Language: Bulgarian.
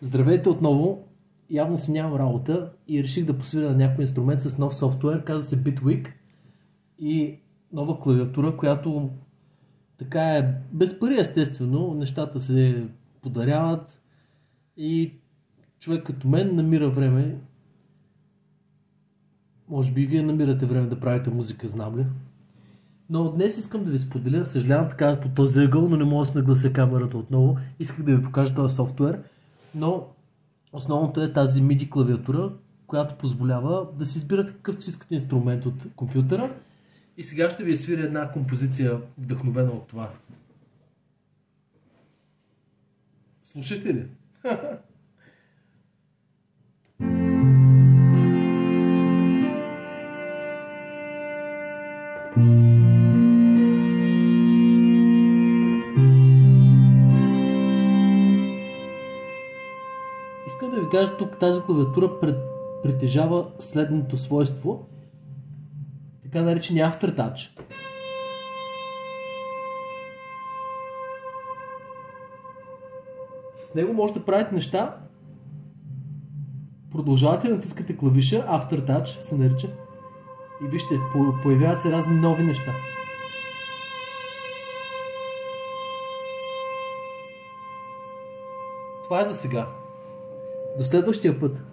Здравейте отново! Явно си нямам работа и реших да посвиря на някой инструмент с нов софтуер, казва се Bitwig и нова клавиатура, която така е без пари, естествено, нещата се подаряват и човек като мен намира време, може би и вие намирате време да правите музика, знам ли. Но днес искам да ви споделя, съжалявам така по този ъгъл, но не мога да се наглася камерата отново. Исках да ви покажа този софтуер, но основното е тази MIDI клавиатура, която позволява да си избирате какъвто си искате инструмент от компютъра. И сега ще ви свиря една композиция, вдъхновена от това. Слушайте ли? Искам да ви кажа, тук тази клавиатура притежава следното свойство, така наречения Aftertouch. С него може да правите неща, продължавате да натискате клавиша, Aftertouch се нарича, и вижте, появяват се разни нови неща. Това е за сега. До следващия път!